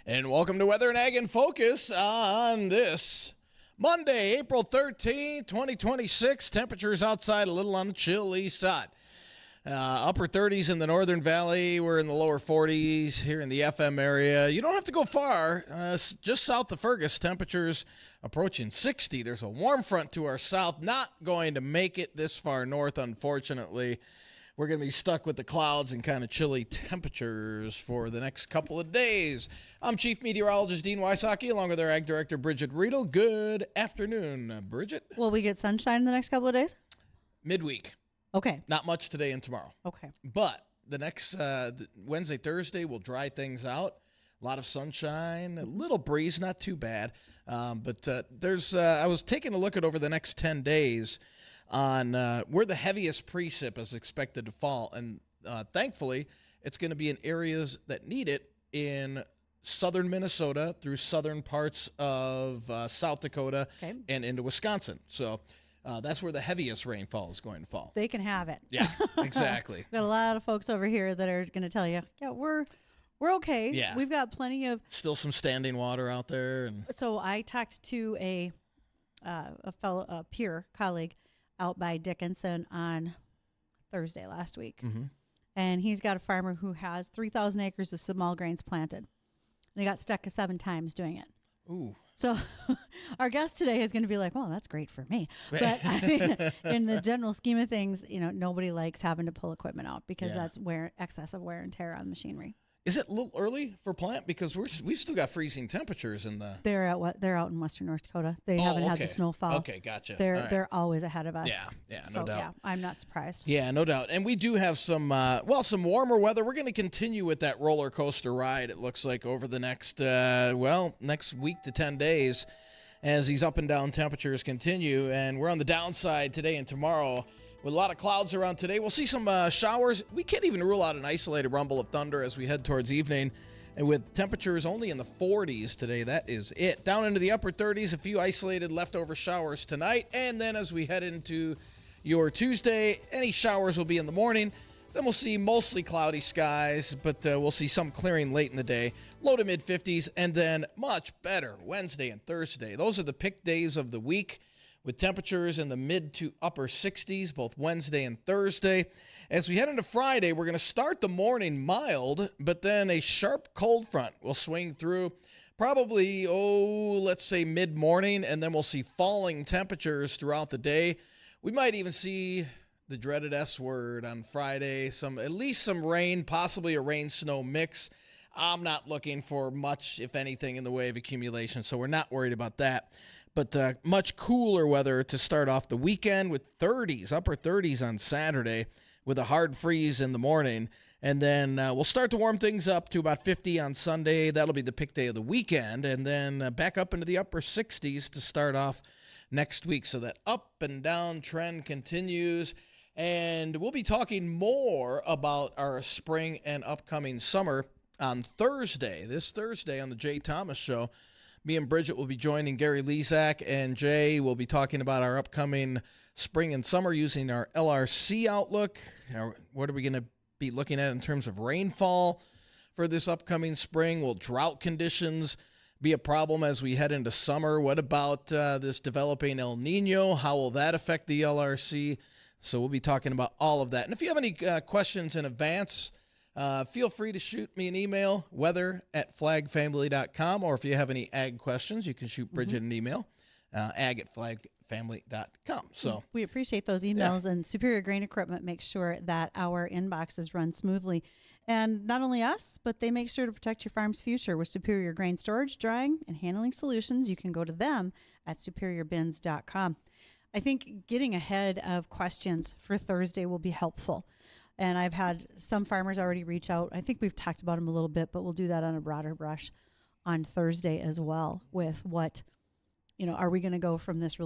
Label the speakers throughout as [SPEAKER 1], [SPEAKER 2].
[SPEAKER 1] And welcome to Weather and Ag in Focus on this Monday, April 13th, 2026. Temperatures outside a little on the chilly side. Upper 30s in the Northern Valley. We're in the lower 40s here in the FM area. You don't have to go far. Just south of Fergus, temperatures approaching 60. There's a warm front to our south. Not going to make it this far north, unfortunately. We're going to be stuck with the clouds and kind of chilly temperatures for the next couple of days. I'm Chief Meteorologist Dean Wysocki, along with our Ag Director Bridgette Readel. Good afternoon, Bridgette.
[SPEAKER 2] Will we get sunshine in the next couple of days?
[SPEAKER 1] Midweek.
[SPEAKER 2] Okay.
[SPEAKER 1] Not much today and tomorrow.
[SPEAKER 2] Okay.
[SPEAKER 1] But the next Wednesday, Thursday will dry things out. A lot of sunshine, a little breeze, not too bad. But I was taking a look at over the next 10 days on where the heaviest precip is expected to fall. And thankfully, it's going to be in areas that need it in southern Minnesota through southern parts of South Dakota and into Wisconsin. So that's where the heaviest rainfall is going to fall.
[SPEAKER 2] They can have it.
[SPEAKER 1] Yeah, exactly.
[SPEAKER 2] Got a lot of folks over here that are going to tell you, yeah, we're okay.
[SPEAKER 1] Yeah.
[SPEAKER 2] We've got plenty of...
[SPEAKER 1] Still some standing water out there.
[SPEAKER 2] So I talked to a peer colleague out by Dickinson on Thursday last week. Mm-hmm. And he's got a farmer who has 3,000 acres of small grains planted. And he got stuck 7 times doing it.
[SPEAKER 1] Ooh.
[SPEAKER 2] So our guest today is going to be like, well, that's great for me. But I mean, in the general scheme of things, nobody likes having to pull equipment out because that's excessive wear and tear on machinery.
[SPEAKER 1] Is it a little early for plant? Because we've still got freezing temperatures in the...
[SPEAKER 2] They're out in western North Dakota. They haven't had the snowfall.
[SPEAKER 1] Okay, gotcha.
[SPEAKER 2] They're always ahead of us.
[SPEAKER 1] Yeah,
[SPEAKER 2] so,
[SPEAKER 1] no doubt.
[SPEAKER 2] Yeah, I'm not surprised.
[SPEAKER 1] Yeah, no doubt. And we do have some warmer weather. We're going to continue with that roller coaster ride, it looks like, over the next week to 10 days as these up and down temperatures continue. And we're on the downside today and tomorrow. With a lot of clouds around today, we'll see some showers. We can't even rule out an isolated rumble of thunder as we head towards evening. And with temperatures only in the 40s today, that is it. Down into the upper 30s, a few isolated leftover showers tonight. And then as we head into your Tuesday, any showers will be in the morning. Then we'll see mostly cloudy skies, but we'll see some clearing late in the day. Low to mid 50s, and then much better Wednesday and Thursday. Those are the pick days of the week, with temperatures in the mid to upper 60s, both Wednesday and Thursday. As we head into Friday, we're going to start the morning mild, but then a sharp cold front will swing through probably, let's say mid-morning, and then we'll see falling temperatures throughout the day. We might even see the dreaded S word on Friday, at least some rain, possibly a rain-snow mix. I'm not looking for much, if anything, in the way of accumulation, so we're not worried about that. But much cooler weather to start off the weekend with 30s, upper 30s on Saturday with a hard freeze in the morning. And then we'll start to warm things up to about 50 on Sunday. That'll be the pick day of the weekend. And then back up into the upper 60s to start off next week. So that up and down trend continues. And we'll be talking more about our spring and upcoming summer on Thursday. This Thursday on the Jay Thomas Show. Me and Bridgette will be joining Gary Lezak, and Jay will be talking about our upcoming spring and summer using our LRC outlook. What are we going to be looking at in terms of rainfall for this upcoming spring? Will drought conditions be a problem as we head into summer? What about this developing El Nino? How will that affect the LRC? So we'll be talking about all of that. And if you have any questions in advance, feel free to shoot me an email, weather@flagfamily.com, or if you have any ag questions, you can shoot Bridgette an email, ag@flagfamily.com. So
[SPEAKER 2] we appreciate those emails, and Superior Grain Equipment makes sure that our inboxes run smoothly. And not only us, but they make sure to protect your farm's future with Superior Grain Storage, Drying, and Handling Solutions. You can go to them at superiourbins.com. I think getting ahead of questions for Thursday will be helpful. And I've had some farmers already reach out. I think we've talked about them a little bit, but we'll do that on a broader brush on Thursday as well with what, are we going to go from this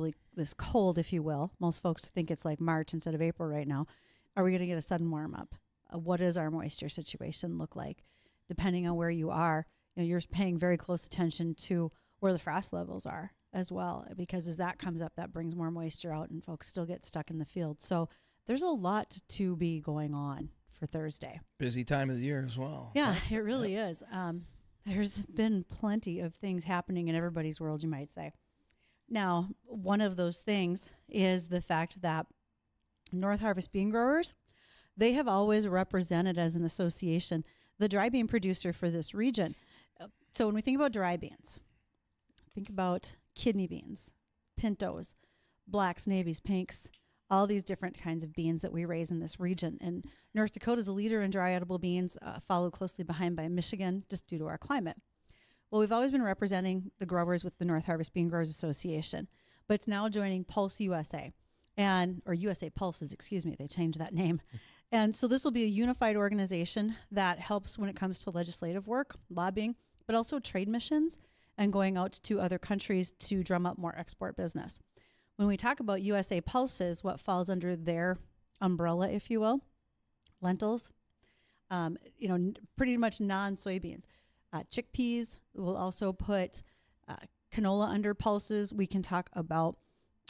[SPEAKER 2] cold, if you will? Most folks think it's like March instead of April right now. Are we going to get a sudden warm up? What does our moisture situation look like? Depending on where you are, you're paying very close attention to where the frost levels are as well, because as that comes up, that brings more moisture out and folks still get stuck in the field. So there's a lot to be going on for Thursday.
[SPEAKER 1] Busy time of the year as well.
[SPEAKER 2] Yeah, it really is. There's been plenty of things happening in everybody's world, you might say. Now, one of those things is the fact that North Harvest bean growers, they have always represented as an association the dry bean producer for this region. So when we think about dry beans, think about kidney beans, pintos, blacks, navies, pinks, all these different kinds of beans that we raise in this region. And North Dakota is a leader in dry edible beans, followed closely behind by Michigan, just due to our climate. Well, we've always been representing the growers with the North Harvest Bean Growers Association, but it's now joining Pulse USA, or USA Pulses, excuse me, they changed that name. And so this will be a unified organization that helps when it comes to legislative work, lobbying, but also trade missions and going out to other countries to drum up more export business. When we talk about USA Pulses, what falls under their umbrella, if you will, lentils, pretty much non-soybeans. Chickpeas, we'll also put canola under pulses. We can talk about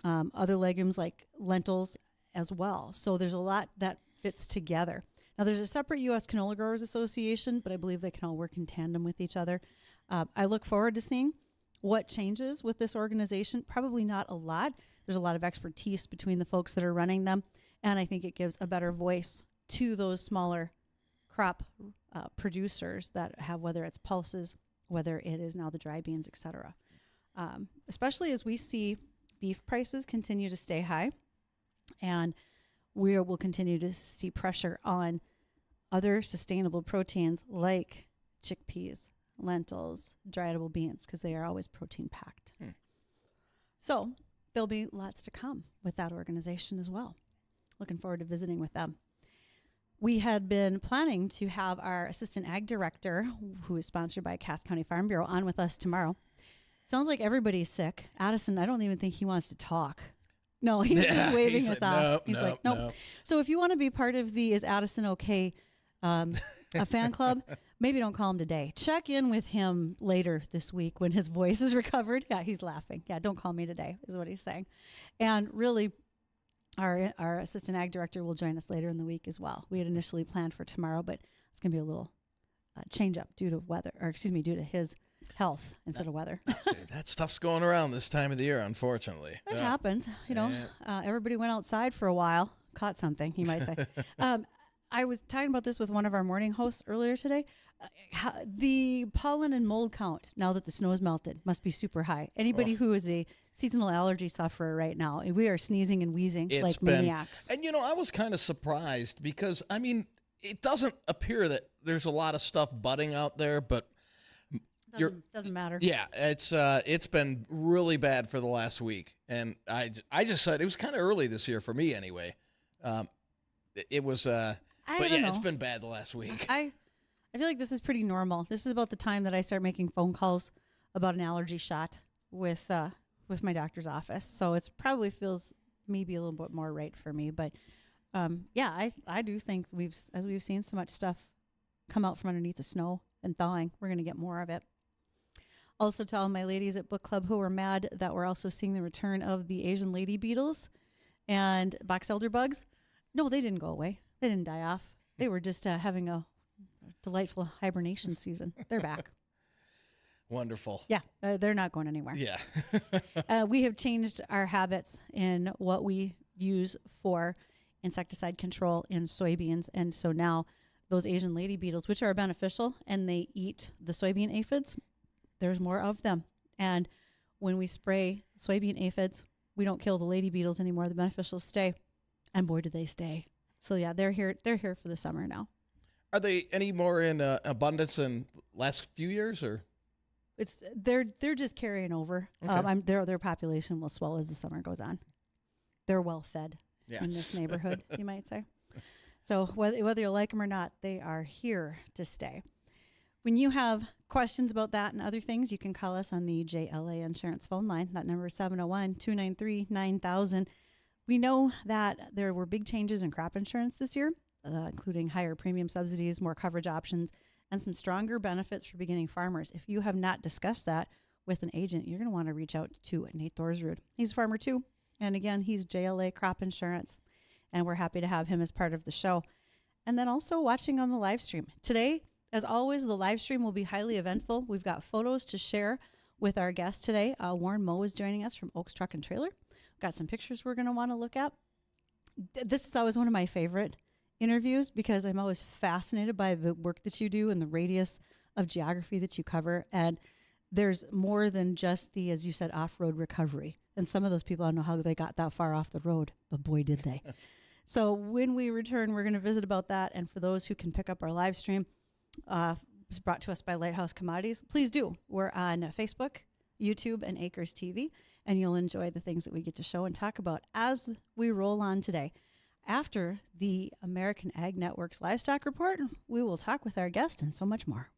[SPEAKER 2] other legumes like lentils as well. So there's a lot that fits together. Now, there's a separate U.S. Canola Growers Association, but I believe they can all work in tandem with each other. I look forward to seeing what changes with this organization. Probably not a lot. There's a lot of expertise between the folks that are running them, and I think it gives a better voice to those smaller crop producers that have, whether it's pulses, whether it is now the dry beans, et cetera. Especially as we see beef prices continue to stay high, and we will continue to see pressure on other sustainable proteins like chickpeas, lentils, dry edible beans, because they are always protein packed. So there'll be lots to come with that organization as well. Looking forward to visiting with them. We had been planning to have our assistant ag director, who is sponsored by Cass County Farm Bureau, on with us tomorrow. Sounds like everybody's sick. Addison, I don't even think he wants to talk. No, he's just waving us off. He's like, nope. So if you want to be part of the Is Addison Okay a fan club, maybe don't call him today. Check in with him later this week when his voice is recovered. Yeah, he's laughing. Yeah, don't call me today is what he's saying. And really, our assistant ag director will join us later in the week as well. We had initially planned for tomorrow, but it's going to be a little change up due to his health instead of weather.
[SPEAKER 1] That stuff's going around this time of the year, unfortunately.
[SPEAKER 2] It happens. Everybody went outside for a while, caught something, you might say. I was talking about this with one of our morning hosts earlier today. The pollen and mold count, now that the snow has melted, must be super high. Anybody who is a seasonal allergy sufferer right now, we are sneezing and wheezing like maniacs.
[SPEAKER 1] And, I was kind of surprised because, it doesn't appear that there's a lot of stuff budding out there, but
[SPEAKER 2] doesn't matter.
[SPEAKER 1] Yeah, it's been really bad for the last week. And I just said it was kind of early this year for me anyway. It was... it's been bad the last week.
[SPEAKER 2] I feel like this is pretty normal. This is about the time that I start making phone calls about an allergy shot with my doctor's office. So it probably feels maybe a little bit more right for me. But I do think we've seen so much stuff come out from underneath the snow and thawing, we're going to get more of it. Also tell my ladies at book club who were mad that we're also seeing the return of the Asian lady beetles and box elder bugs. No, they didn't go away. They didn't die off. They were just having a delightful hibernation season. They're back.
[SPEAKER 1] Wonderful.
[SPEAKER 2] Yeah, they're not going anywhere.
[SPEAKER 1] Yeah.
[SPEAKER 2] We have changed our habits in what we use for insecticide control in soybeans. And so now those Asian lady beetles, which are beneficial and they eat the soybean aphids, there's more of them. And when we spray soybean aphids, we don't kill the lady beetles anymore. The beneficials stay. And boy, do they stay. So yeah, they're here for the summer now.
[SPEAKER 1] Are they any more in abundance in last few years, or?
[SPEAKER 2] They're just carrying over.
[SPEAKER 1] Okay.
[SPEAKER 2] Their population will swell as the summer goes on. They're well fed in this neighborhood, you might say. So whether you like them or not, they are here to stay. When you have questions about that and other things, you can call us on the JLA Insurance phone line. That number is 701-293-9000. We know that there were big changes in crop insurance this year, including higher premium subsidies, more coverage options, and some stronger benefits for beginning farmers. If you have not discussed that with an agent, you're going to want to reach out to Nate Thorsrud. He's a farmer too. And again, he's JLA Crop Insurance. And we're happy to have him as part of the show. And then also watching on the live stream. Today, As always, the live stream will be highly eventful. We've got photos to share with our guest today. Warren Moe is joining us from Oaks Truck and Trailer. Got some pictures we're going to want to look at. This is always one of my favorite interviews because I'm always fascinated by the work that you do and the radius of geography that you cover. And there's more than just the, as you said, off-road recovery. And some of those people, I don't know how they got that far off the road, but boy, did they. So when we return, we're going to visit about that. And for those who can pick up our live stream, it's brought to us by Lighthouse Commodities. Please do. We're on Facebook, YouTube, and Acres TV, and you'll enjoy the things that we get to show and talk about as we roll on today. After the American Ag Network's Livestock Report, we will talk with our guest and so much more.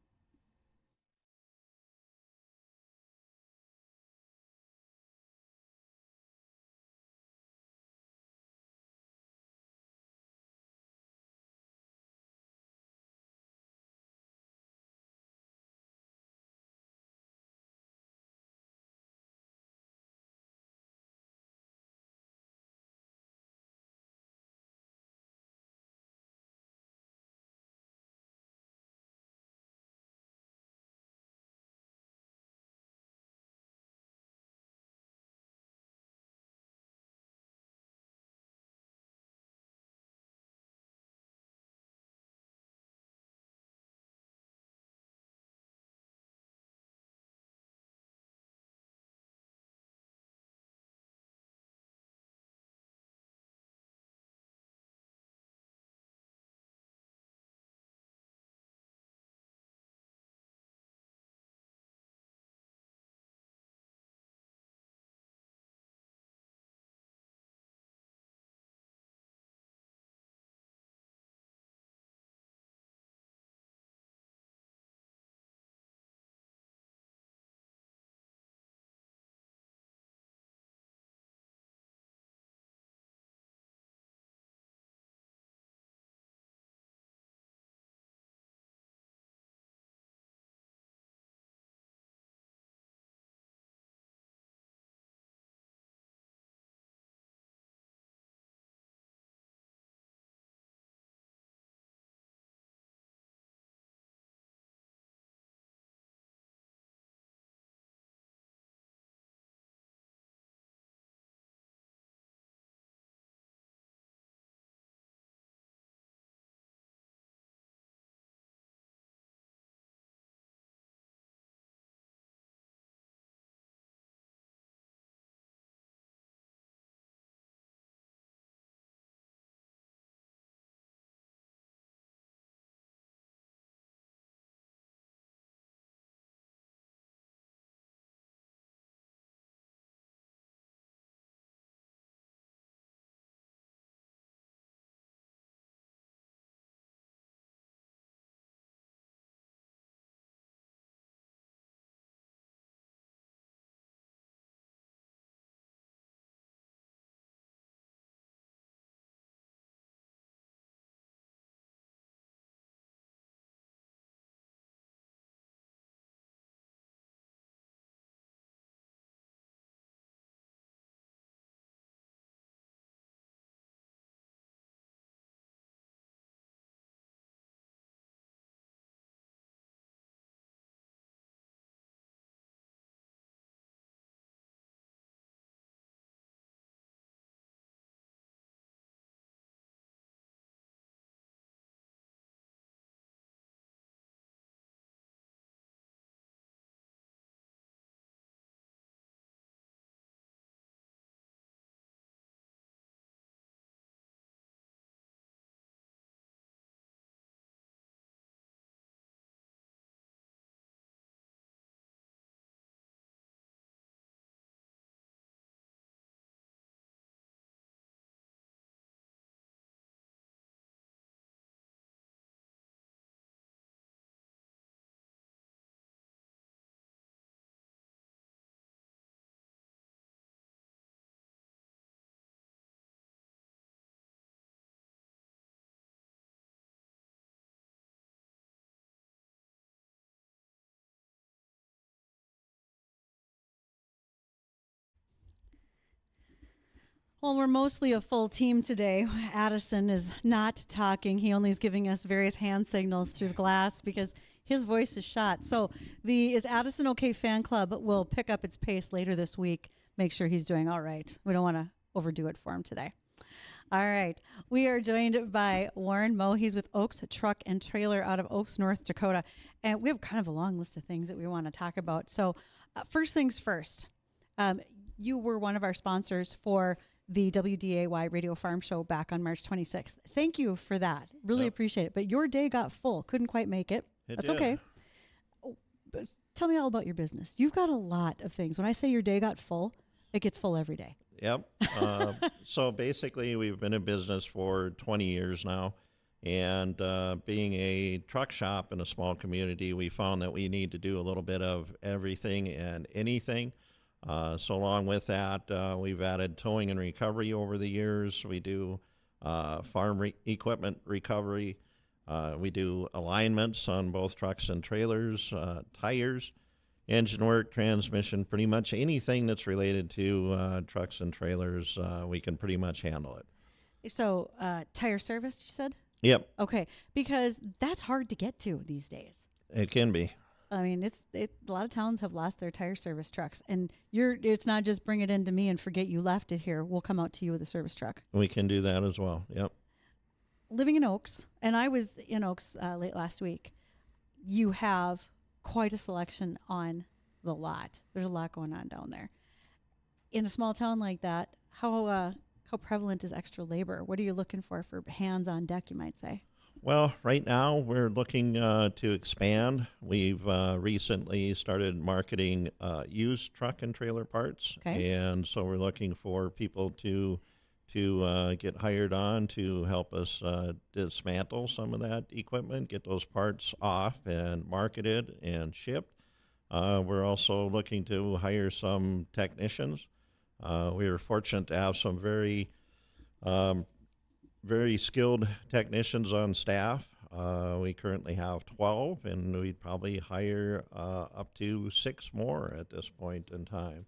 [SPEAKER 2] Well, we're mostly a full team today. Addison is not talking. He only is giving us various hand signals through the glass because his voice is shot. So the Is Addison Okay fan club will pick up its pace later this week. Make sure he's doing all right. We don't want to overdo it for him today. All right. We are joined by Warren Moe. He's with Oaks Truck and Trailer out of Oaks, North Dakota. And we have kind of a long list of things that we want to talk about. So first things first, you were one of our sponsors for the WDAY Radio Farm Show back on March 26th. Thank you for that. Really appreciate it. But your day got full. Couldn't quite make it. That's okay. But tell me all about your business. You've got a lot of things. When I say your day got full, it gets full every day.
[SPEAKER 3] Yep. So basically, we've been in business for 20 years now. And being a truck shop in a small community, we found that we need to do a little bit of everything and anything. So along with that, we've added towing and recovery over the years. We do farm equipment recovery. We do alignments on both trucks and trailers, tires, engine work, transmission, pretty much anything that's related to trucks and trailers, we can pretty much handle it.
[SPEAKER 2] So tire service, you said?
[SPEAKER 3] Yep.
[SPEAKER 2] Okay, because that's hard to get to these days.
[SPEAKER 3] It can be.
[SPEAKER 2] I mean, a lot of towns have lost their tire service trucks, and it's not just bring it in to me and forget you left it here. We'll come out to you with a service truck.
[SPEAKER 3] We can do that as well. Yep.
[SPEAKER 2] Living in Oaks, and I was in Oaks late last week, you have quite a selection on the lot. There's a lot going on down there. In a small town like that, how prevalent is extra labor? What are you looking for hands on deck, you might say?
[SPEAKER 3] Well, right now we're looking to expand. We've recently started marketing used truck and trailer parts, and so we're looking for people to get hired on to help us dismantle some of that equipment, get those parts off and marketed and shipped. We're also looking to hire some technicians. We were fortunate to have some very skilled technicians on staff. We currently have 12, and we'd probably hire up to 6 more at this point in time.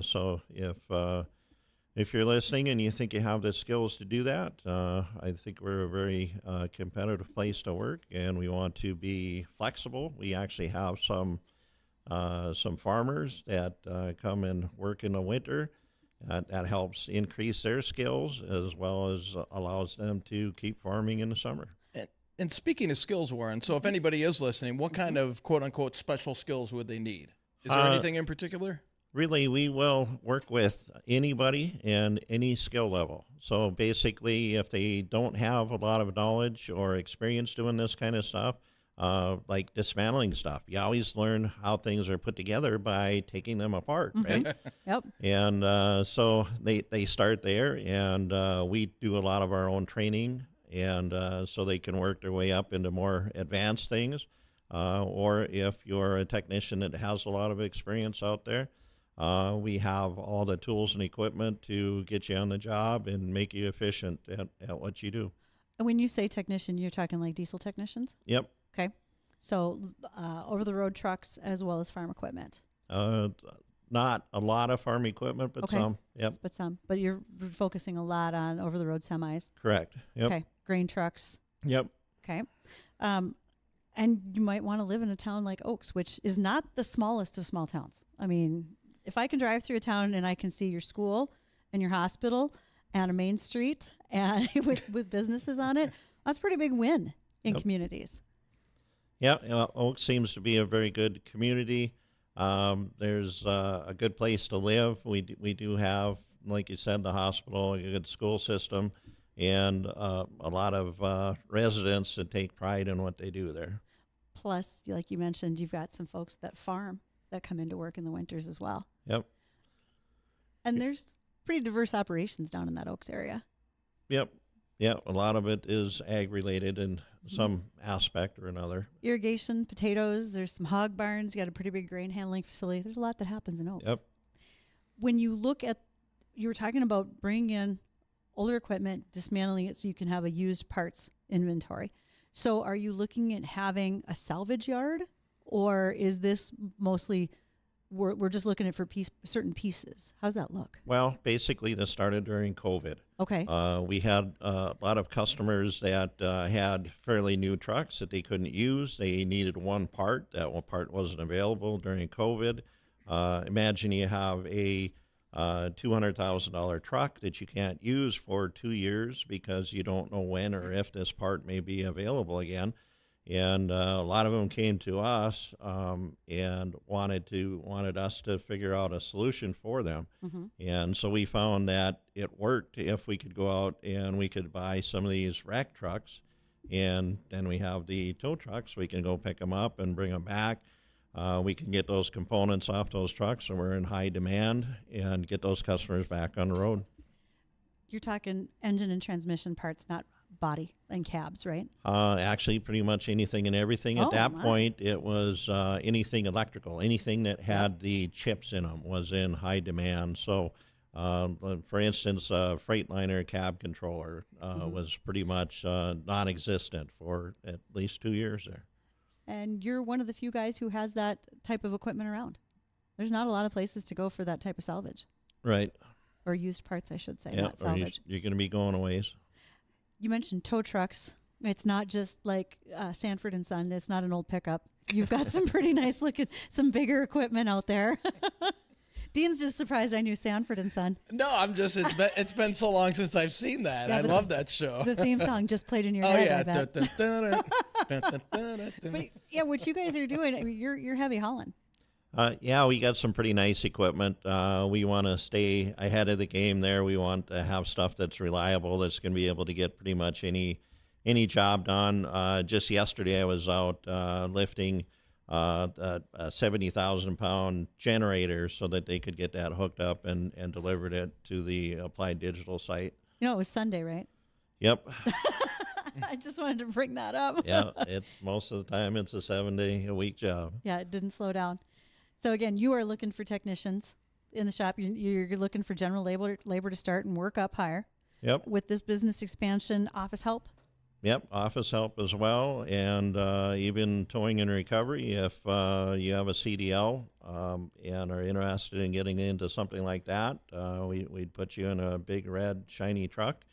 [SPEAKER 3] So if you're listening and you think you have the skills to do that, I think we're a very competitive place to work, and we want to be flexible. We actually have some farmers that come and work in the winter. That helps increase their skills as well as allows them to keep farming in the summer.
[SPEAKER 1] And speaking of skills, Warren, so if anybody is listening, what kind of quote-unquote special skills would they need? Is there anything in particular?
[SPEAKER 3] Really, we will work with anybody and any skill level. So basically, if they don't have a lot of knowledge or experience doing this kind of stuff, like dismantling stuff, you always learn how things are put together by taking them apart, right?
[SPEAKER 2] Yep.
[SPEAKER 3] And so they start there, and we do a lot of our own training, and so they can work their way up into more advanced things. Or if you're a technician that has a lot of experience out there, we have all the tools and equipment to get you on the job and make you efficient at what you do.
[SPEAKER 2] And when you say technician, you're talking like diesel technicians?
[SPEAKER 3] Yep.
[SPEAKER 2] Okay. So over-the-road trucks as well as farm equipment?
[SPEAKER 3] Not a lot of farm equipment, but some. Yep.
[SPEAKER 2] But some. But you're focusing a lot on over-the-road semis?
[SPEAKER 3] Correct. Yep.
[SPEAKER 2] Okay. Grain trucks?
[SPEAKER 3] Yep.
[SPEAKER 2] Okay. And you might want to live in a town like Oaks, which is not the smallest of small towns. I mean, if I can drive through a town and I can see your school and your hospital and a main street and with businesses on it, that's a pretty big win in communities.
[SPEAKER 3] Yeah, Oaks seems to be a very good community. There's a good place to live. We do have, like you said, the hospital, a good school system, and a lot of residents that take pride in what they do there.
[SPEAKER 2] Plus, like you mentioned, you've got some folks that farm that come into work in the winters as well.
[SPEAKER 3] Yep.
[SPEAKER 2] And there's pretty diverse operations down in that Oaks area.
[SPEAKER 3] Yep. Yeah, a lot of it is ag-related in some aspect or another.
[SPEAKER 2] Irrigation, potatoes, there's some hog barns, you got a pretty big grain handling facility. There's a lot that happens in Oaks.
[SPEAKER 3] Yep.
[SPEAKER 2] When you look at, you were talking about bringing in older equipment, dismantling it so you can have a used parts inventory. So are you looking at having a salvage yard, or is this mostly we're just looking at for certain pieces. How's that look?
[SPEAKER 3] Well, basically, this started during COVID.
[SPEAKER 2] Okay.
[SPEAKER 3] We had a lot of customers that had fairly new trucks that they couldn't use. They needed one part. That one part wasn't available during COVID. Imagine you have a $200,000 truck that you can't use for 2 years because you don't know when or if this part may be available again. And a lot of them came to us and wanted us to figure out a solution for them.
[SPEAKER 2] Mm-hmm.
[SPEAKER 3] And so we found that it worked if we could go out and we could buy some of these rack trucks, and then we have the tow trucks. We can go pick them up and bring them back. We can get those components off those trucks, and we're in high demand, and get those customers back on the road.
[SPEAKER 2] You're talking engine and transmission parts, not body and cabs, right?
[SPEAKER 3] Actually, pretty much anything and everything. At that point, it was anything electrical. Anything that had the chips in them was in high demand. So, for instance, Freightliner cab controller was pretty much non-existent for at least 2 years there.
[SPEAKER 2] And you're one of the few guys who has that type of equipment around. There's not a lot of places to go for that type of salvage.
[SPEAKER 3] Right.
[SPEAKER 2] Or used parts, I should say,
[SPEAKER 3] Yeah,
[SPEAKER 2] not salvage.
[SPEAKER 3] you're going to be going a ways.
[SPEAKER 2] You mentioned tow trucks. It's not just like Sanford and Son. It's not an old pickup. You've got some pretty nice looking, some bigger equipment out there. Dean's just surprised I knew Sanford and Son.
[SPEAKER 1] No, I'm just, it's been so long since I've seen that.
[SPEAKER 2] Yeah,
[SPEAKER 1] I love that show.
[SPEAKER 2] The theme song just played in your
[SPEAKER 1] Oh,
[SPEAKER 2] head,
[SPEAKER 1] yeah.
[SPEAKER 2] I bet. But yeah, what you guys are doing, I mean, you're heavy hauling.
[SPEAKER 3] Yeah, we got some pretty nice equipment. We want to stay ahead of the game there. We want to have stuff that's reliable, that's going to be able to get pretty much any job done. Just yesterday, I was out lifting a 70,000-pound generator so that they could get that hooked up and delivered it to the Applied Digital site.
[SPEAKER 2] You know, it was Sunday, right?
[SPEAKER 3] Yep.
[SPEAKER 2] I just wanted to bring that up.
[SPEAKER 3] Yeah, most of the time it's a 7-day-a-week job.
[SPEAKER 2] Yeah, it didn't slow down. So again, you are looking for technicians in the shop. You're looking for general labor to start and work up higher.
[SPEAKER 3] Yep.
[SPEAKER 2] With this business expansion, office help.
[SPEAKER 3] Yep, office help as well, and even towing and recovery. If you have a CDL and are interested in getting into something like that, we'd put you in a big red shiny truck,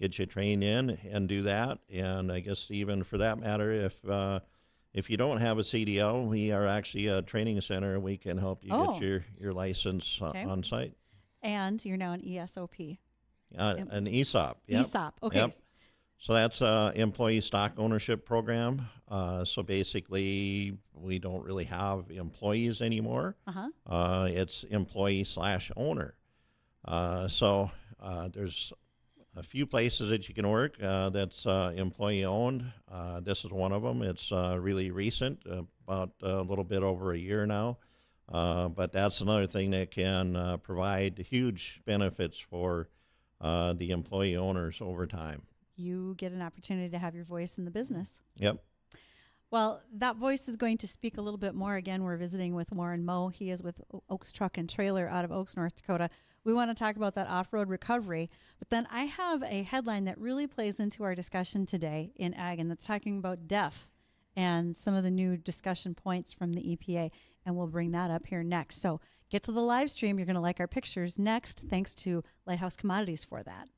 [SPEAKER 3] get you trained in, and do that. And I guess even for that matter, if you don't have a CDL, we are actually a training center. We can help you get your license on site.
[SPEAKER 2] And you're now an ESOP.
[SPEAKER 3] An ESOP. Yep.
[SPEAKER 2] ESOP. Okay.
[SPEAKER 3] Yep. So that's an employee stock ownership program. So basically, we don't really have employees anymore. It's employee/owner. So there's a few places that you can work that's employee owned. This is one of them. It's really recent, about a little bit over a year now. But that's another thing that can provide huge benefits for the employee owners over time.
[SPEAKER 2] You get an opportunity to have your voice in the business.
[SPEAKER 3] Yep.
[SPEAKER 2] Well, that voice is going to speak a little bit more. Again, we're visiting with Warren Moe. He is with Oaks Truck and Trailer out of Oaks, North Dakota. We want to talk about that off-road recovery. But then I have a headline that really plays into our discussion today in ag, and that's talking about DEF and some of the new discussion points from the EPA. And we'll bring that up here next. So get to the live stream. You're going to like our pictures next. Thanks to Lighthouse Commodities for that.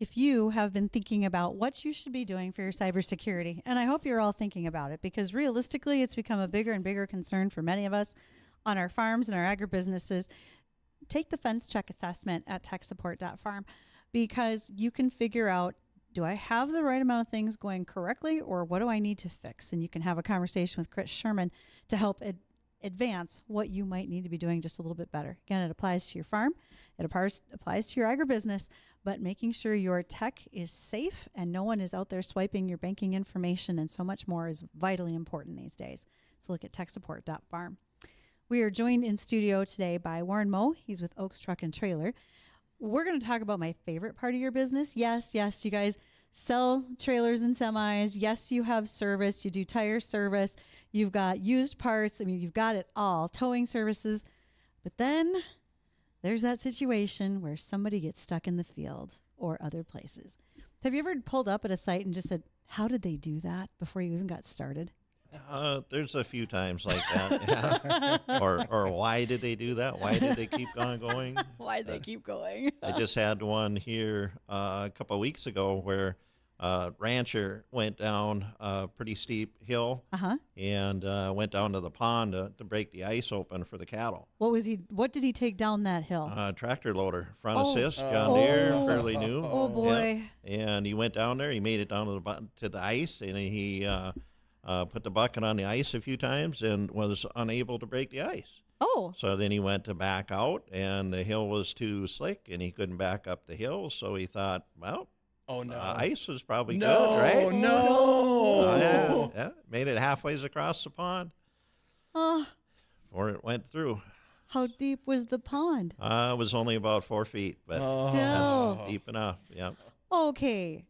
[SPEAKER 2] if you have been thinking about what you should be doing for your cybersecurity, and I hope you're all thinking about it, because realistically, it's become a bigger and bigger concern for many of us on our farms and our agribusinesses, take the fence check assessment at techsupport.farm, because you can figure out, do I have the right amount of things going correctly, or what do I need to fix? And you can have a conversation with Chris Sherman to help advance what you might need to be doing just a little bit better. Again, it applies to your farm, it applies to your agribusiness, but making sure your tech is safe and no one is out there swiping your banking information and so much more is vitally important these days. So look at techsupport.farm. We are joined in studio today by Warren Moe. He's with Oaks Truck and Trailer. We're going to talk about my favorite part of your business. Yes, you guys sell trailers and semis. Yes, you have service. You do tire service. You've got used parts. I mean, you've got it all. Towing services. But then there's that situation where somebody gets stuck in the field or other places. Have you ever pulled up at a site and just said, how did they do that before you even got started?
[SPEAKER 3] There's a few times like that. Yeah. Or why did they do that? Why did they keep on going?
[SPEAKER 2] Why did they keep going?
[SPEAKER 3] I just had one here a couple of weeks ago where a rancher went down a pretty steep hill and went down to the pond to break the ice open for the cattle.
[SPEAKER 2] What did he take down that hill?
[SPEAKER 3] Tractor loader, front assist, John Deere, fairly new.
[SPEAKER 2] Oh boy!
[SPEAKER 3] Yep. And he went down there. He made it down to the ice, and he put the bucket on the ice a few times and was unable to break the ice.
[SPEAKER 2] Oh.
[SPEAKER 3] So then he went to back out, and the hill was too slick, and he couldn't back up the hill. So he thought, well, ice was probably good, right?
[SPEAKER 1] No.
[SPEAKER 3] Yeah. Made it halfway across the pond before it went through.
[SPEAKER 2] How deep was the pond?
[SPEAKER 3] It was only about 4 feet, but
[SPEAKER 2] Still.
[SPEAKER 3] that's deep enough. Yeah.
[SPEAKER 2] Okay.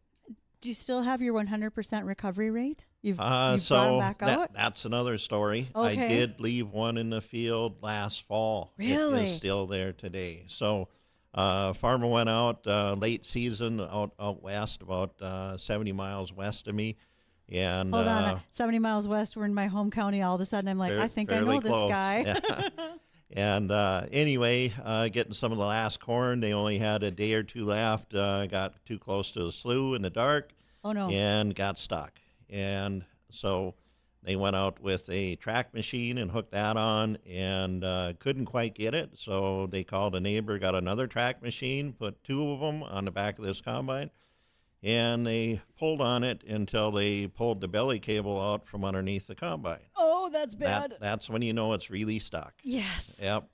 [SPEAKER 2] Do you still have your 100% recovery rate? You've brought
[SPEAKER 3] so
[SPEAKER 2] them back out?
[SPEAKER 3] That's another story.
[SPEAKER 2] Okay.
[SPEAKER 3] I did leave one in the field last fall.
[SPEAKER 2] Really?
[SPEAKER 3] It is still there today. So farmer went out late season out west, about 70 miles west of me. And
[SPEAKER 2] Hold on. 70 miles west, we're in my home county. All of a sudden, I'm like, I think I know this guy.
[SPEAKER 3] Yeah. And anyway, getting some of the last corn. They only had a day or two left. Got too close to the slough in the dark.
[SPEAKER 2] Oh, no.
[SPEAKER 3] And got stuck. And so they went out with a track machine and hooked that on and couldn't quite get it. So they called a neighbor, got another track machine, put 2 of them on the back of this combine, and they pulled on it until they pulled the belly cable out from underneath the combine.
[SPEAKER 2] Oh, that's bad.
[SPEAKER 3] That's when you know it's really stuck.
[SPEAKER 2] Yes.
[SPEAKER 3] Yep.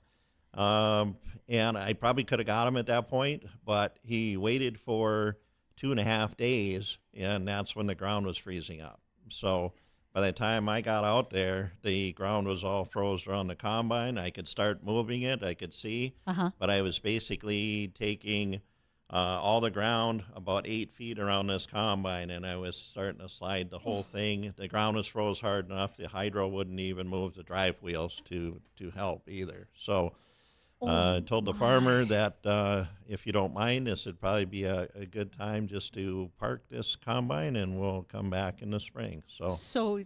[SPEAKER 3] And I probably could have got him at that point, but he waited for 2.5 days, and that's when the ground was freezing up. So by the time I got out there, the ground was all froze around the combine. I could start moving it. I could see, but I was basically taking all the ground about 8 feet around this combine, and I was starting to slide the whole thing. The ground was froze hard enough. The hydro wouldn't even move the drive wheels to help either. So I told the farmer that if you don't mind, this would probably be a good time just to park this combine, and we'll come back in the spring. So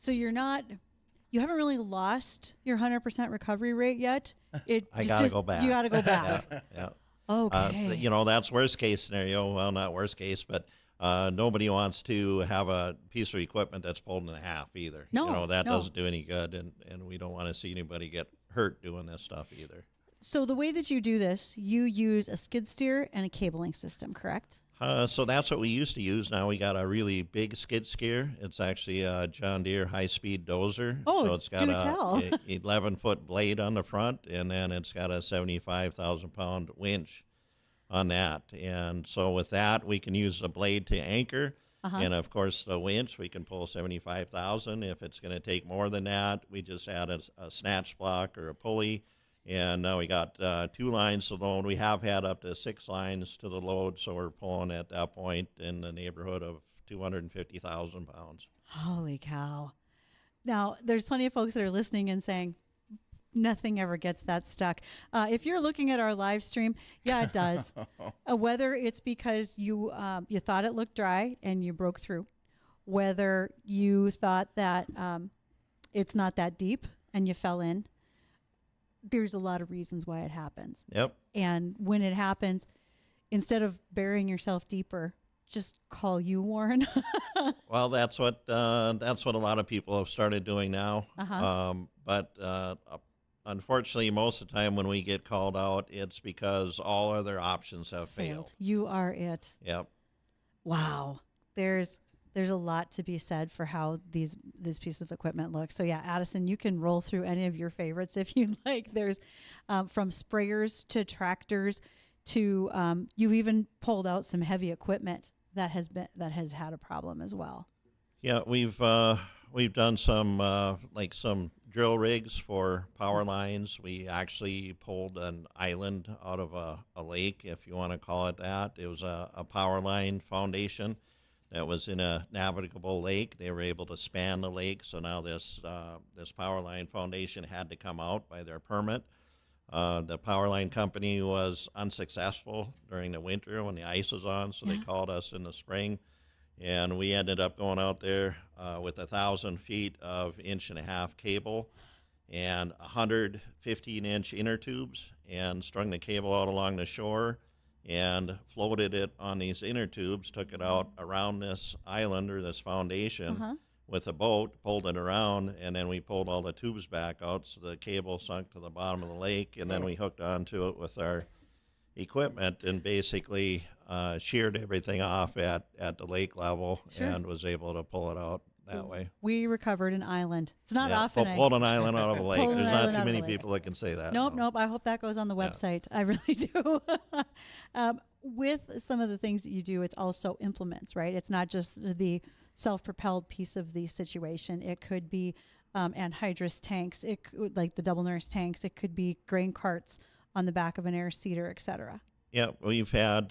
[SPEAKER 2] you haven't really lost your 100% recovery rate yet.
[SPEAKER 3] I got to go back.
[SPEAKER 2] You got to go back.
[SPEAKER 3] Yeah.
[SPEAKER 2] Okay.
[SPEAKER 3] That's worst case scenario. Well, not worst case, but nobody wants to have a piece of equipment that's pulled in half either.
[SPEAKER 2] No,
[SPEAKER 3] that doesn't do any good, and we don't want to see anybody get hurt doing this stuff either.
[SPEAKER 2] So the way that you do this, you use a skid steer and a cabling system, correct?
[SPEAKER 3] So that's what we used to use. Now we got a really big skid steer. It's actually a John Deere high-speed dozer.
[SPEAKER 2] Oh,
[SPEAKER 3] so it's got a 11-foot blade on the front, and then it's got a 75,000-pound winch on that. And so with that, we can use the blade to anchor. And, of course, the winch, we can pull 75,000. If it's going to take more than that, we just add a snatch block or a pulley. And now we got 2 lines to load. We have had up to 6 lines to the load, so we're pulling at that point in the neighborhood of 250,000 pounds.
[SPEAKER 2] Holy cow. Now, there's plenty of folks that are listening and saying, nothing ever gets that stuck. If you're looking at our live stream, yeah, it does. Whether it's because you thought it looked dry and you broke through, whether you thought that it's not that deep and you fell in, there's a lot of reasons why it happens.
[SPEAKER 3] Yep.
[SPEAKER 2] And when it happens, instead of burying yourself deeper, just call you, Warren.
[SPEAKER 3] Well, that's what a lot of people have started doing now. But unfortunately, most of the time when we get called out, it's because all other options have failed.
[SPEAKER 2] You are it.
[SPEAKER 3] Yep.
[SPEAKER 2] Wow. There's a lot to be said for how this piece of equipment looks. So yeah, Addison, you can roll through any of your favorites if you'd like. There's from sprayers to tractors to you even pulled out some heavy equipment that has had a problem as well.
[SPEAKER 3] Yeah, we've done some some drill rigs for power lines. We actually pulled an island out of a lake, if you want to call it that. It was a power line foundation that was in a navigable lake. They were able to span the lake, so now this power line foundation had to come out by their permit. The power line company was unsuccessful during the winter when the ice was on, so they called us in the spring, and we ended up going out there with 1,000 feet of 1.5-inch cable and 100 15-inch inner tubes, and strung the cable out along the shore and floated it on these inner tubes, took it out around this island or this foundation with a boat, pulled it around, and then we pulled all the tubes back out so the cable sunk to the bottom of the lake, and then we hooked onto it with our equipment and basically sheared everything off at the lake level and was able to pull it out that way.
[SPEAKER 2] We recovered an island. It's not often.
[SPEAKER 3] Pulled an island out of a lake. There's not too many people that can say that.
[SPEAKER 2] Nope. I hope that goes on the website. I really do. With some of the things that you do, it's also implements, right? It's not just the self-propelled piece of the situation. It could be anhydrous tanks, like the double nurse tanks. It could be grain carts on the back of an air seeder, etc.
[SPEAKER 3] Yeah, we've had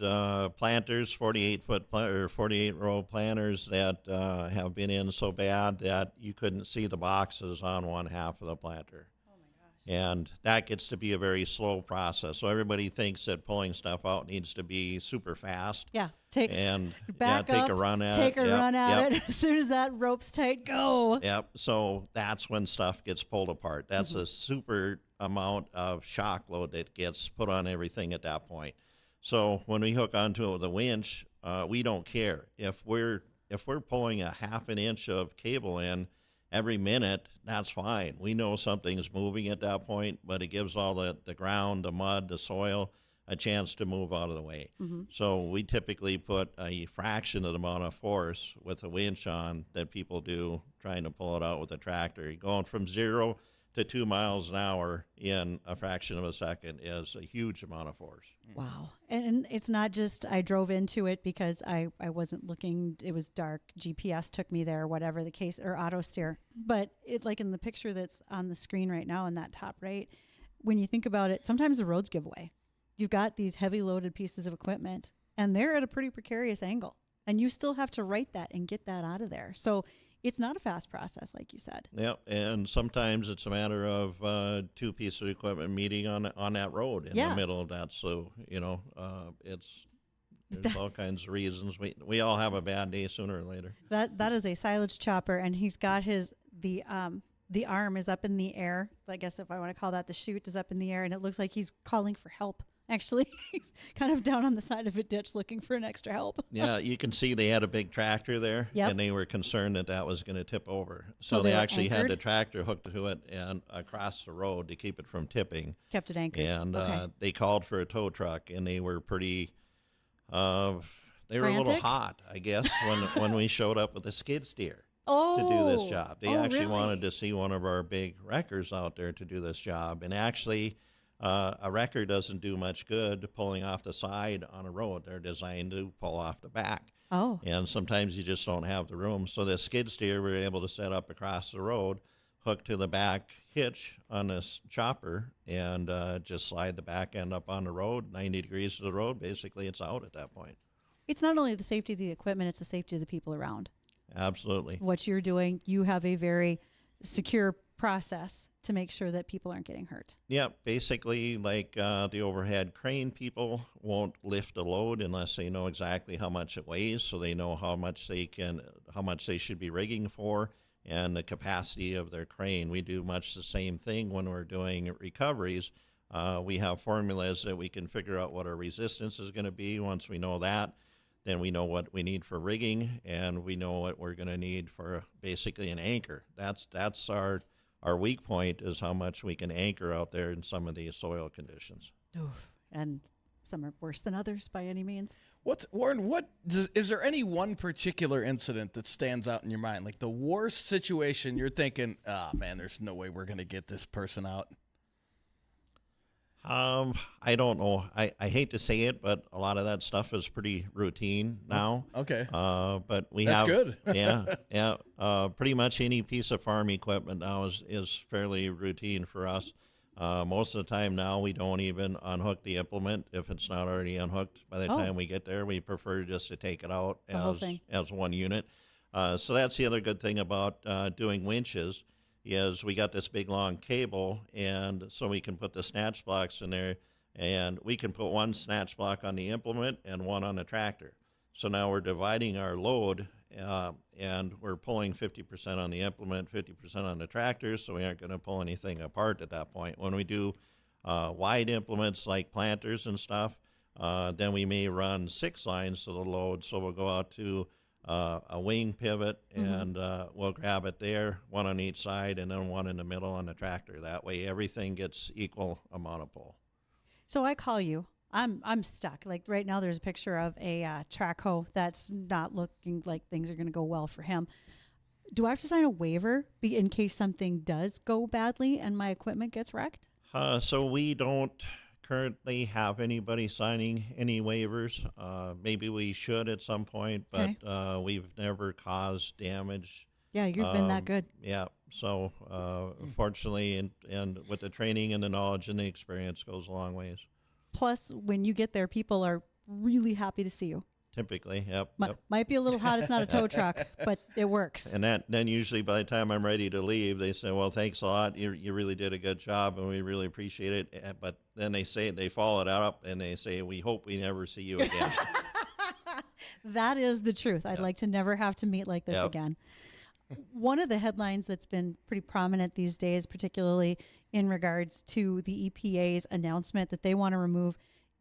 [SPEAKER 3] planters, 48-row planters that have been in so bad that you couldn't see the boxes on one half of the planter.
[SPEAKER 2] Oh my gosh.
[SPEAKER 3] And that gets to be a very slow process. So everybody thinks that pulling stuff out needs to be super fast.
[SPEAKER 2] Yeah, take a run at
[SPEAKER 3] it.
[SPEAKER 2] it. As soon as that rope's tight, go.
[SPEAKER 3] Yep, so that's when stuff gets pulled apart. That's a super amount of shock load that gets put on everything at that point. So when we hook onto it with a winch, we don't care. If we're pulling a 1/2 inch of cable in every minute, that's fine. We know something's moving at that point, but it gives all the ground, the mud, the soil, a chance to move out of the way. So we typically put a fraction of the amount of force with a winch on that people do trying to pull it out with a tractor. Going from 0 to 2 miles an hour in a fraction of a second is a huge amount of force.
[SPEAKER 2] Wow. And it's not just I drove into it because I wasn't looking, it was dark, GPS took me there, whatever the case, or auto steer. But it, like in the picture that's on the screen right now in that top right, when you think about it, sometimes the roads give way. You've got these heavy loaded pieces of equipment and they're at a pretty precarious angle. And you still have to right that and get that out of there. So it's not a fast process, like you said.
[SPEAKER 3] Yeah, and sometimes it's a matter of 2 pieces of equipment meeting on that road in the middle of that. So, there's all kinds of reasons. We all have a bad day sooner or later.
[SPEAKER 2] That is a silage chopper, and he's got the arm is up in the air. I guess if I want to call that, the chute is up in the air, and it looks like he's calling for help. Actually, he's kind of down on the side of a ditch looking for an extra help.
[SPEAKER 3] Yeah, you can see they had a big tractor there, and they were concerned that was going to tip over. So they actually had the tractor hooked to it and across the road to keep it from tipping.
[SPEAKER 2] Kept it anchored.
[SPEAKER 3] And they called for a tow truck, and they were pretty they were
[SPEAKER 2] frantic?
[SPEAKER 3] A little hot, I guess, when we showed up with a skid steer.
[SPEAKER 2] To
[SPEAKER 3] do this job. They actually
[SPEAKER 2] really?
[SPEAKER 3] wanted to see one of our big wreckers out there to do this job. And actually, a wrecker doesn't do much good pulling off the side on a road. They're designed to pull off the back.
[SPEAKER 2] Oh.
[SPEAKER 3] And sometimes you just don't have the room. So the skid steer we were able to set up across the road, hook to the back hitch on this chopper, and just slide the back end up on the road, 90 degrees to the road. Basically, it's out at that point.
[SPEAKER 2] It's not only the safety of the equipment, it's the safety of the people around.
[SPEAKER 3] Absolutely.
[SPEAKER 2] What you're doing, you have a very secure process to make sure that people aren't getting hurt.
[SPEAKER 3] Yeah, basically, like the overhead crane people won't lift a load unless they know exactly how much it weighs, so they know how much they should be rigging for, and the capacity of their crane. We do much the same thing when we're doing recoveries. We have formulas that we can figure out what our resistance is going to be. Once we know that, then we know what we need for rigging, and we know what we're going to need for basically an anchor. That's our weak point, is how much we can anchor out there in some of these soil conditions.
[SPEAKER 2] Oof. And some are worse than others by any means.
[SPEAKER 1] Warren, is there any one particular incident that stands out in your mind? Like the worst situation you're thinking, man, there's no way we're going to get this person out?
[SPEAKER 3] I don't know. I hate to say it, but a lot of that stuff is pretty routine now.
[SPEAKER 1] Okay.
[SPEAKER 3] But
[SPEAKER 1] That's good.
[SPEAKER 3] yeah. Pretty much any piece of farm equipment now is fairly routine for us. Most of the time now, we don't even unhook the implement if it's not already unhooked. By the time we get there, we prefer just to take it out as one unit. So that's the other good thing about doing winches, is we got this big long cable, and so we can put the snatch blocks in there, and we can put one snatch block on the implement and one on the tractor. So now we're dividing our load, and we're pulling 50% on the implement, 50% on the tractor, so we aren't going to pull anything apart at that point. When we do wide implements like planters and stuff, then we may run 6 lines to the load, so we'll go out to a wing pivot, and we'll grab it there, one on each side, and then one in the middle on the tractor. That way everything gets equal amount of pull.
[SPEAKER 2] So I call you. I'm stuck. Like right now, there's a picture of a track hoe that's not looking like things are going to go well for him. Do I have to sign a waiver in case something does go badly and my equipment gets wrecked?
[SPEAKER 3] So we don't currently have anybody signing any waivers. Maybe we should at some point, but we've never caused damage.
[SPEAKER 2] Yeah, you've been that good.
[SPEAKER 3] Yeah. So fortunately, and with the training and the knowledge and the experience, goes a long ways.
[SPEAKER 2] Plus, when you get there, people are really happy to see you.
[SPEAKER 3] Typically, yep.
[SPEAKER 2] Might be a little hot. It's not a tow truck, but it works.
[SPEAKER 3] And then usually by the time I'm ready to leave, they say, well, thanks a lot. You really did a good job, and we really appreciate it. But then they follow it up, and they say, we hope we never see you again.
[SPEAKER 2] That is the truth. I'd like to never have to meet like this again. One of the headlines that's been pretty prominent these days, particularly in regards to the EPA's announcement that they want to remove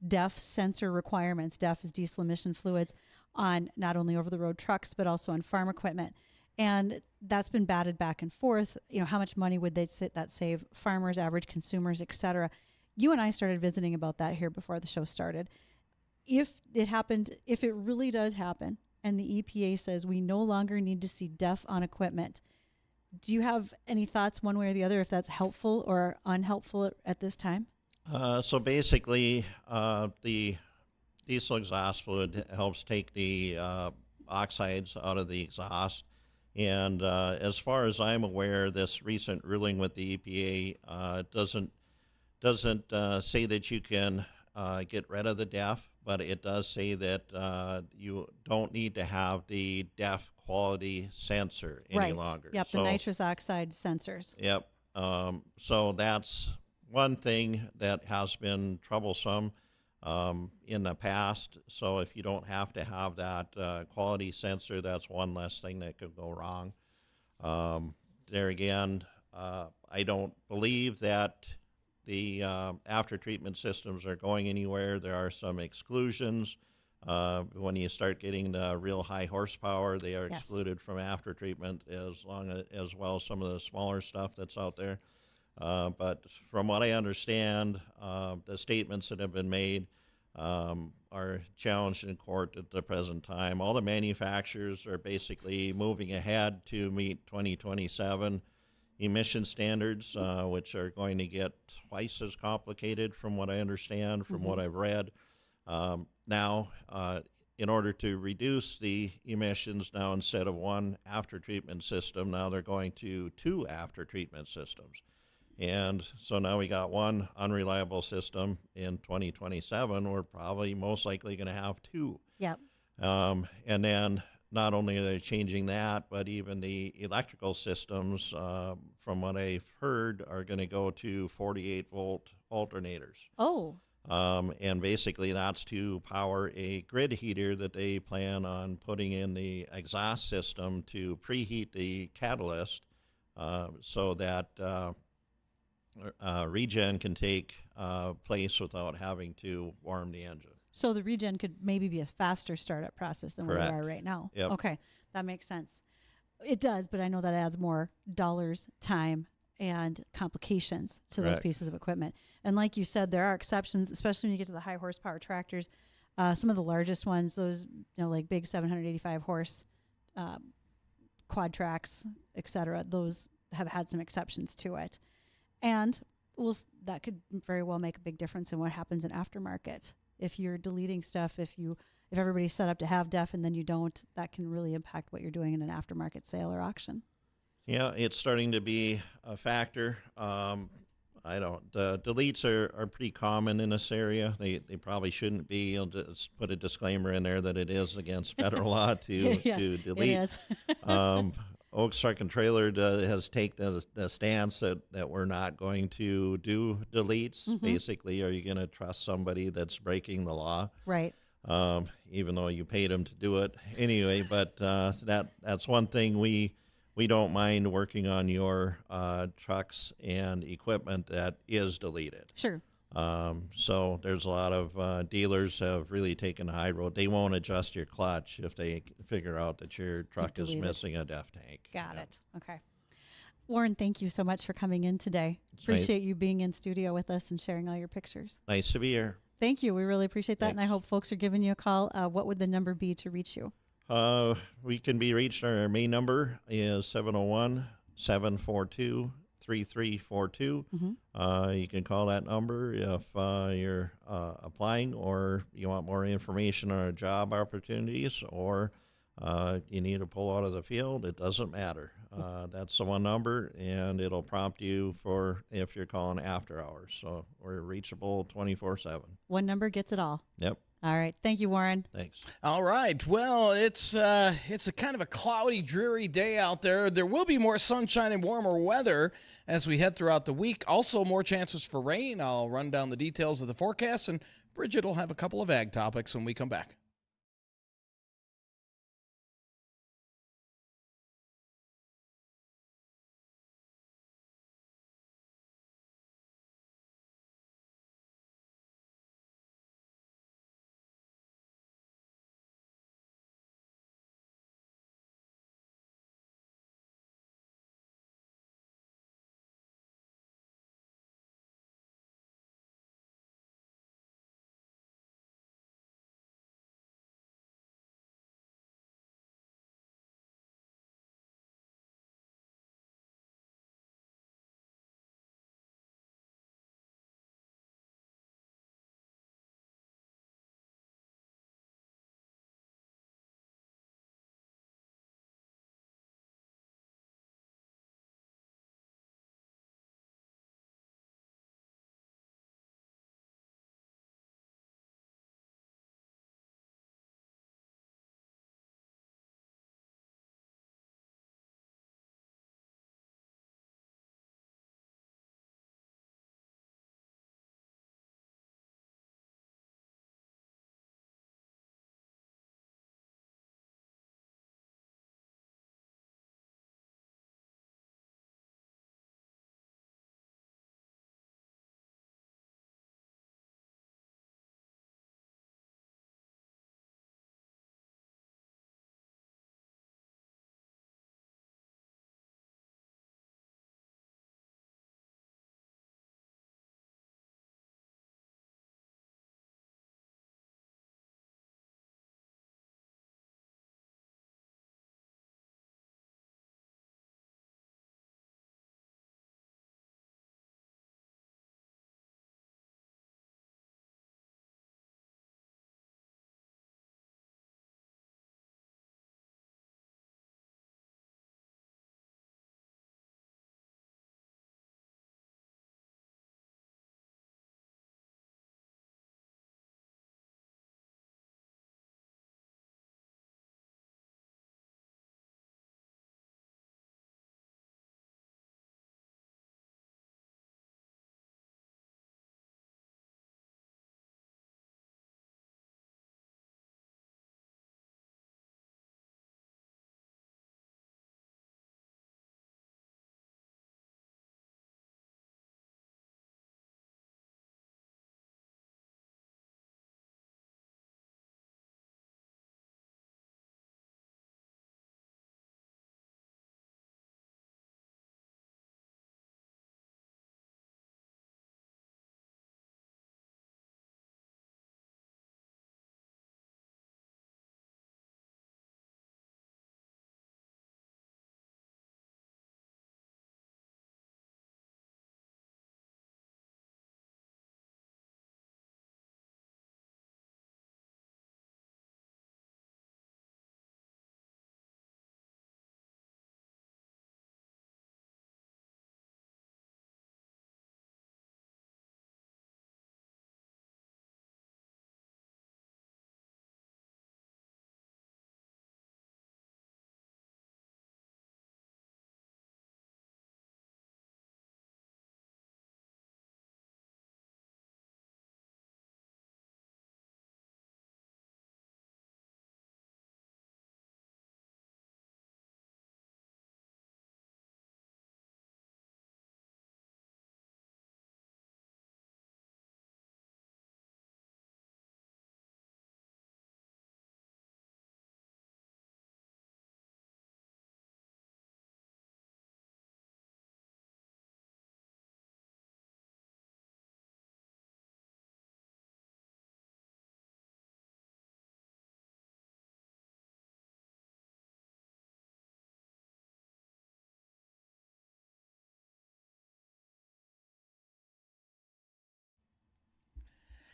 [SPEAKER 2] DEF sensor requirements. DEF is diesel emission fluids on not only over-the-road trucks, but also on farm equipment. And that's been batted back and forth. You know, how much money would that save farmers, average consumers, et cetera? You and I started visiting about that here before the show started. If it really does happen, and the EPA says we no longer need to see DEF on equipment, do you have any thoughts one way or the other if that's helpful or unhelpful at this time?
[SPEAKER 3] So basically, the diesel exhaust fluid helps take the oxides out of the exhaust. And as far as I'm aware, this recent ruling with the EPA doesn't say that you can get rid of the DEF, but it does say that you don't need to have the DEF quality sensor any longer.
[SPEAKER 2] Yep, the nitrous oxide sensors.
[SPEAKER 3] Yep. So that's one thing that has been troublesome in the past. So if you don't have to have that quality sensor, that's one less thing that could go wrong. There again, I don't believe that the after-treatment systems are going anywhere. There are some exclusions. When you start getting the real high horsepower, they are excluded from after-treatment, as well as some of the smaller stuff that's out there. But from what I understand, the statements that have been made are challenged in court at the present time. All the manufacturers are basically moving ahead to meet 2027 emission standards, which are going to get twice as complicated from what I understand, from what I've read. Now, in order to reduce the emissions, now instead of one after-treatment system, now they're going to 2 after-treatment systems. And so now we got one unreliable system. In 2027, we're probably most likely going to have 2.
[SPEAKER 2] Yep.
[SPEAKER 3] And then not only are they changing that, but even the electrical systems, from what I've heard, are going to go to 48-volt alternators.
[SPEAKER 2] Oh.
[SPEAKER 3] And basically that's to power a grid heater that they plan on putting in the exhaust system to preheat the catalyst, so that regen can take place without having to warm the engine.
[SPEAKER 2] So the regen could maybe be a faster startup process than
[SPEAKER 3] Correct.
[SPEAKER 2] where we are right now.
[SPEAKER 3] Yep.
[SPEAKER 2] Okay, that makes sense. It does, but I know that adds more dollars, time, and complications to those
[SPEAKER 3] Correct.
[SPEAKER 2] pieces of equipment. And like you said, there are exceptions, especially when you get to the high horsepower tractors. Some of the largest ones, those like big 785 horse quad tracks, etc. Those have had some exceptions to it, and that could very well make a big difference in what happens in aftermarket. If you're deleting stuff, if everybody's set up to have DEF and then you don't, that can really impact what you're doing in an aftermarket sale or auction.
[SPEAKER 3] Yeah, it's starting to be a factor. Deletes are pretty common in this area. They probably shouldn't be. I'll just put a disclaimer in there that it is against federal law to
[SPEAKER 2] Yes,
[SPEAKER 3] to delete.
[SPEAKER 2] it is.
[SPEAKER 3] Oaks Truck and Trailer has taken the stance that we're not going to do deletes.
[SPEAKER 2] Mm-hmm.
[SPEAKER 3] Basically, are you going to trust somebody that's breaking the law?
[SPEAKER 2] Right.
[SPEAKER 3] Even though you paid them to do it anyway. But that's one thing we don't mind working on your trucks and equipment that is deleted.
[SPEAKER 2] Sure.
[SPEAKER 3] So there's a lot of dealers have really taken the high road. They won't adjust your clutch if they figure out that your truck is
[SPEAKER 2] Deleted.
[SPEAKER 3] missing a DEF tank.
[SPEAKER 2] Got
[SPEAKER 3] Yeah.
[SPEAKER 2] it. Okay. Warren, thank you so much for coming in today.
[SPEAKER 3] Nice.
[SPEAKER 2] Appreciate you being in studio with us and sharing all your pictures.
[SPEAKER 3] Nice to be here.
[SPEAKER 2] Thank you. We really appreciate that. And I
[SPEAKER 3] Thanks.
[SPEAKER 2] hope folks are giving you a call. What would the number be to reach you?
[SPEAKER 3] We can be reached. Our main number is 701-742-3342. You can call that number if you're applying or you want more information on our job opportunities or you need to pull out of the field. It doesn't matter. That's the one number, and it'll prompt you for if you're calling after hours. So we're reachable 24/7.
[SPEAKER 2] One number gets it all.
[SPEAKER 3] Yep.
[SPEAKER 2] All right. Thank you, Warren.
[SPEAKER 3] Thanks.
[SPEAKER 1] All right. Well, it's a kind of a cloudy, dreary day out there. There will be more sunshine and warmer weather as we head throughout the week. Also, more chances for rain. I'll run down the details of the forecast, and Bridgette will have a couple of ag topics when we come back.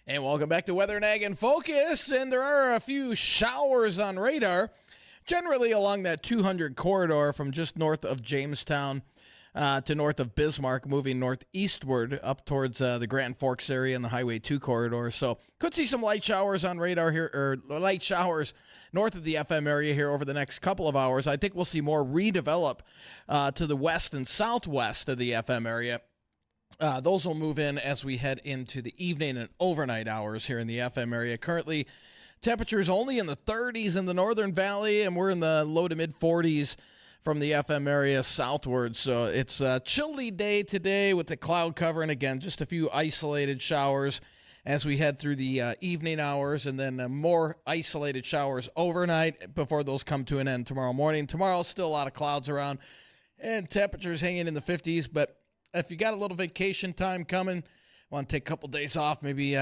[SPEAKER 1] And welcome back to Weather and Ag in Focus. And there are a few showers on radar, generally along that 200 corridor from just north of Jamestown to north of Bismarck, moving northeastward up towards the Grand Forks area and the Highway 2 corridor. So could see some light showers on radar here, or light showers north of the FM area here over the next couple of hours. I think we'll see more redevelop to the west and southwest of the FM area. Those will move in as we head into the evening and overnight hours here in the FM area. Currently, temperatures only in the 30s in the Northern Valley, and we're in the low to mid 40s from the FM area southward. So it's a chilly day today with the cloud cover, and again, just a few isolated showers as we head through the evening hours, and then more isolated showers overnight before those come to an end tomorrow morning. Tomorrow, still a lot of clouds around and temperatures hanging in the 50s, but if you got a little vacation time coming, want to take a couple days off, maybe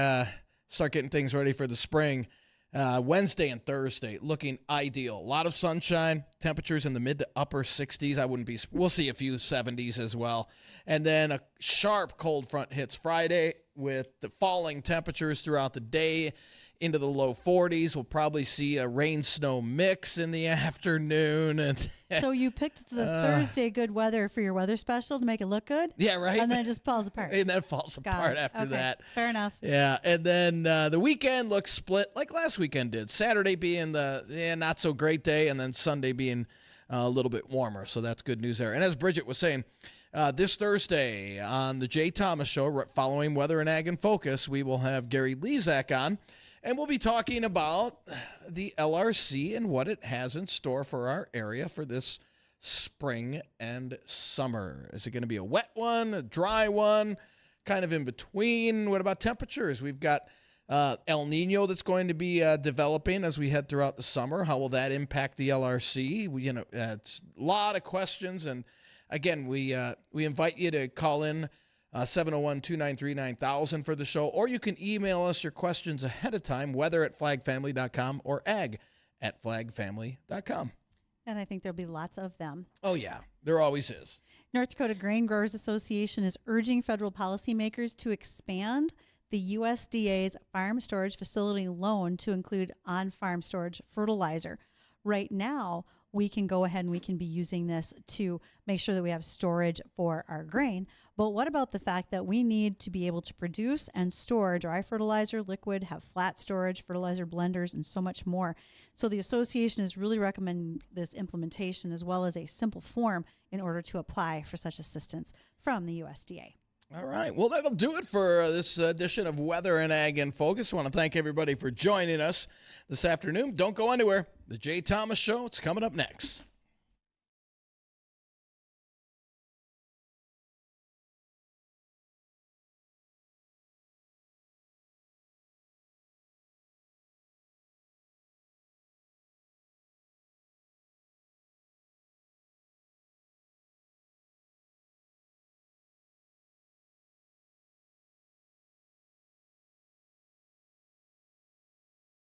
[SPEAKER 1] start getting things ready for the spring, Wednesday and Thursday looking ideal. A lot of sunshine, temperatures in the mid to upper 60s. We'll see a few 70s as well. And then a sharp cold front hits Friday with the falling temperatures throughout the day into the low 40s. We'll probably see a rain-snow mix in the afternoon. And
[SPEAKER 2] So you picked the Thursday good weather for your weather special to make it look good?
[SPEAKER 1] Yeah, right.
[SPEAKER 2] And then it just falls apart.
[SPEAKER 1] And then it falls apart after
[SPEAKER 2] Okay.
[SPEAKER 1] that.
[SPEAKER 2] Fair enough.
[SPEAKER 1] Yeah, and then the weekend looks split like last weekend did. Saturday being the not so great day, and then Sunday being a little bit warmer. So that's good news there. And as Bridgette was saying, this Thursday on the Jay Thomas Show, following Weather and Ag in Focus, we will have Gary Lezak on. And we'll be talking about the LRC and what it has in store for our area for this spring and summer. Is it going to be a wet one, a dry one, kind of in between? What about temperatures? We've got El Nino that's going to be developing as we head throughout the summer. How will that impact the LRC? It's a lot of questions. And again, we invite you to call in 701-293-9000 for the show, or you can email us your questions ahead of time, weather@flagfamily.com or ag@flagfamily.com.
[SPEAKER 2] And I think there'll be lots of them.
[SPEAKER 1] Oh, yeah, there always is.
[SPEAKER 2] North Dakota Grain Growers Association is urging federal policymakers to expand the USDA's farm storage facility loan to include on-farm storage fertilizer. Right now, we can go ahead and we can be using this to make sure that we have storage for our grain. But what about the fact that we need to be able to produce and store dry fertilizer, liquid, have flat storage, fertilizer blenders, and so much more? So the association is really recommending this implementation as well as a simple form in order to apply for such assistance from the USDA.
[SPEAKER 1] All right. Well, that'll do it for this edition of Weather and Ag in Focus. I want to thank everybody for joining us this afternoon. Don't go anywhere. The Jay Thomas Show, it's coming up next.